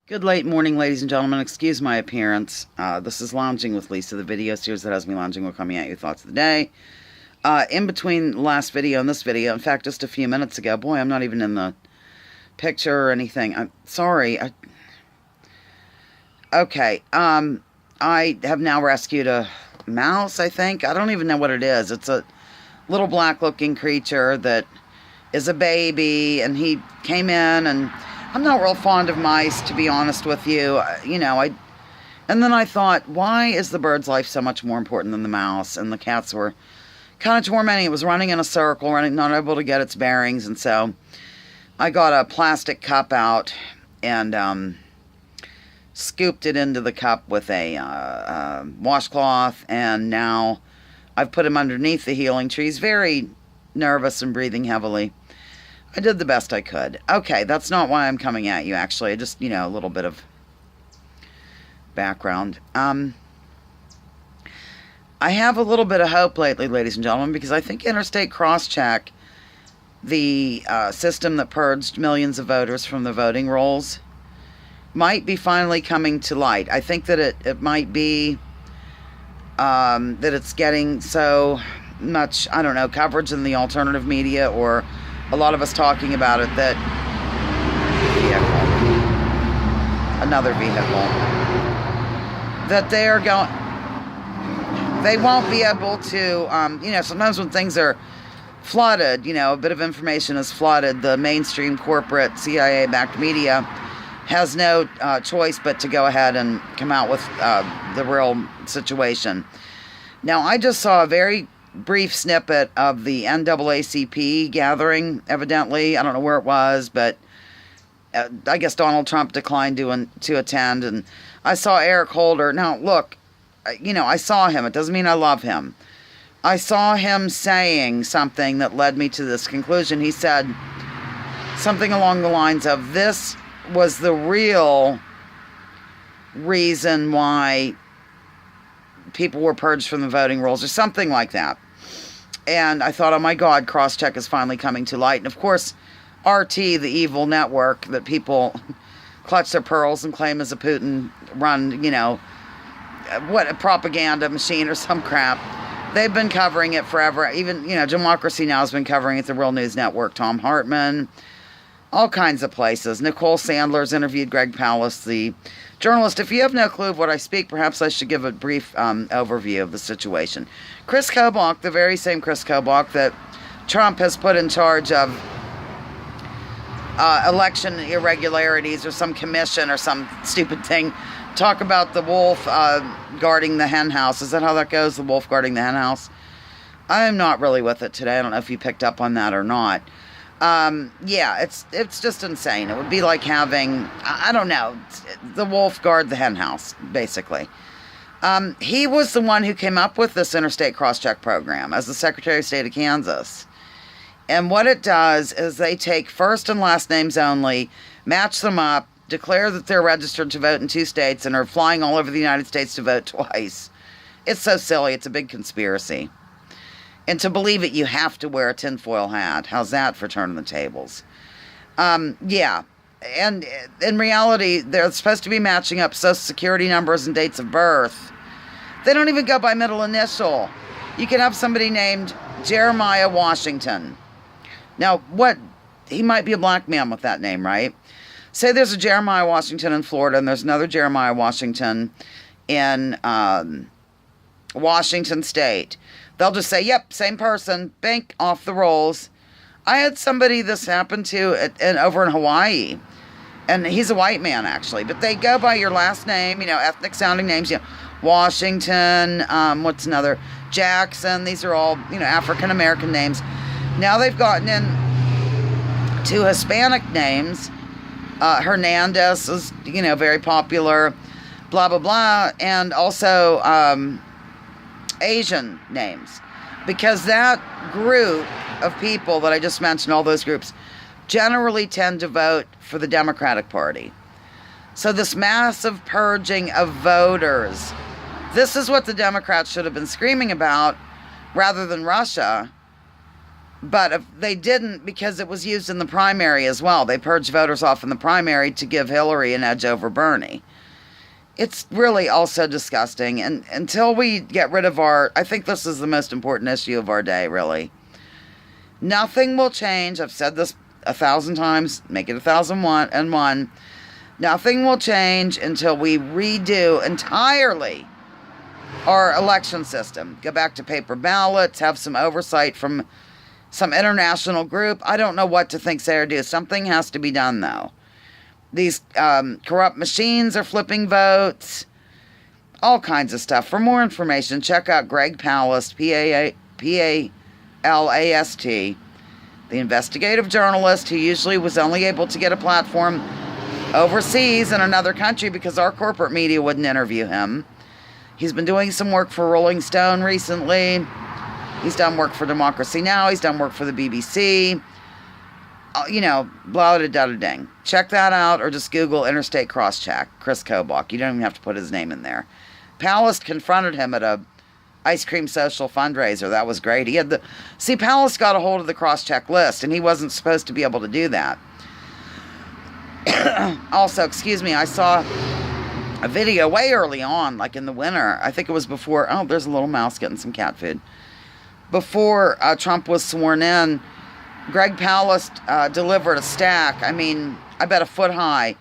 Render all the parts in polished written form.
Good late morning, ladies and gentlemen. Excuse my appearance. This is Lounging with Lisa, the video series that has me lounging. We're coming at you thoughts of the day. In between the last video and this video, in fact, just a few minutes ago, boy, I'm not even in the picture or anything. I'm sorry. Okay. I have now rescued a mouse, I think. I don't even know what it is. It's a little black-looking creature that is a baby, and he came in, and I'm not real fond of mice, to be honest with you. And then I thought, why is the bird's life so much more important than the mouse? And the cats were kind of tormenting. It was running in a circle, not able to get its bearings. And so I got a plastic cup out and scooped it into the cup with a washcloth. And now I've put him underneath the healing tree. He's very nervous and breathing heavily. I did the best I could. Okay, that's not why I'm coming at you, actually. Just, a little bit of background. I have a little bit of hope lately, ladies and gentlemen, because I think Interstate crosscheck, the system that purged millions of voters from the voting rolls, might be finally coming to light. I think that it might be that it's getting so much, I don't know, coverage in the alternative media, or a lot of us talking about it, that another vehicle, that they won't be able to, sometimes when things are flooded, a bit of information is flooded, the mainstream corporate CIA-backed media has no choice but to go ahead and come out with the real situation. Now, I just saw a very brief snippet of the NAACP gathering, evidently. I don't know where it was, but I guess Donald Trump declined to attend, and I saw Eric Holder. Now, look, I saw him. It doesn't mean I love him. I saw him saying something that led me to this conclusion. He said something along the lines of, this was the real reason why people were purged from the voting rolls, or something like that. And I thought, oh my God, crosscheck is finally coming to light. And of course, RT, the evil network that people clutch their pearls and claim is a Putin-run, what, a propaganda machine or some crap. They've been covering it forever. Even, Democracy Now! Has been covering it, the Real News Network, Tom Hartman, all kinds of places. Nicole Sandler's interviewed Greg Palast, the journalist. If you have no clue of what I speak, perhaps I should give a brief overview of the situation. Chris Kobach, the very same Chris Kobach that Trump has put in charge of election irregularities, or some commission or some stupid thing. Talk about the wolf guarding the hen house. Is that how that goes? The wolf guarding the hen house? I'm not really with it today. I don't know if you picked up on that or not. Yeah, it's just insane. It would be like having, I don't know, the wolf guard the hen house, basically. He was the one who came up with this interstate crosscheck program as the Secretary of State of Kansas. And what it does is they take first and last names only, match them up, declare that they're registered to vote in 2 states, and are flying all over the United States to vote twice. It's so silly. It's a big conspiracy. And to believe it, you have to wear a tinfoil hat. How's that for turning the tables? Yeah. And in reality, they're supposed to be matching up Social Security numbers and dates of birth. They don't even go by middle initial. You can have somebody named Jeremiah Washington. Now, he might be a black man with that name, right? Say there's a Jeremiah Washington in Florida, and there's another Jeremiah Washington in Washington State. They'll just say, yep, same person, bank off the rolls. I had somebody this happened to over in Hawaii, and he's a white man, actually, but they go by your last name, ethnic sounding names, Washington, what's another, Jackson. These are all, African American names. Now they've gotten in to Hispanic names. Hernandez is, very popular, blah, blah, blah, and also Asian names, because that group of people that I just mentioned, all those groups, generally tend to vote for the Democratic Party. So this massive purging of voters, this is what the Democrats should have been screaming about rather than Russia. But if they didn't, because it was used in the primary as well. They purged voters off in the primary to give Hillary an edge over Bernie. It's really also disgusting. And until we get rid of I think this is the most important issue of our day, really. Nothing will change. I've said this 1,000 times. Make it 1,001. Nothing will change until we redo entirely our election system. Go back to paper ballots. Have some oversight from some international group. I don't know what to think, say, or do. Something has to be done, though. These corrupt machines are flipping votes. All kinds of stuff. For more information, check out Greg Palast, P-A-L-A-S-T, the investigative journalist who usually was only able to get a platform overseas in another country because our corporate media wouldn't interview him. He's been doing some work for Rolling Stone recently. He's done work for Democracy Now! He's done work for the BBC. You know, blah, da, da, da, ding. Check that out, or just Google Interstate Crosscheck, Chris Kobach. You don't even have to put his name in there. Palast confronted him at a ice cream social fundraiser. That was great. Palast got a hold of the crosscheck list, and he wasn't supposed to be able to do that. Also, excuse me, I saw a video way early on, like in the winter. I think it was before, oh, there's a little mouse getting some cat food. Before Trump was sworn in, Greg Palast delivered a stack, I bet a foot high,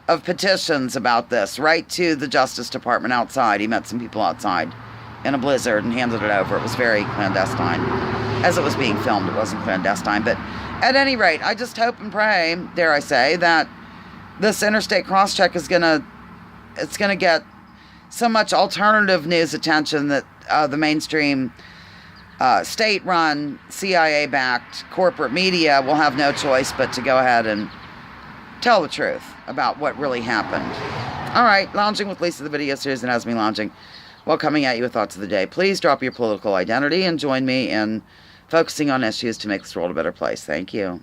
of petitions about this, right to the Justice Department outside. He met some people outside in a blizzard and handed it over. It was very clandestine. As it was being filmed, it wasn't clandestine. But at any rate, I just hope and pray, dare I say, that this interstate crosscheck is gonna get so much alternative news attention that the mainstream state-run, CIA-backed corporate media will have no choice but to go ahead and tell the truth about what really happened. All right, Lounging with Lisa, the video series that has me lounging, while coming at you with thoughts of the day. Please drop your political identity and join me in focusing on issues to make this world a better place. Thank you.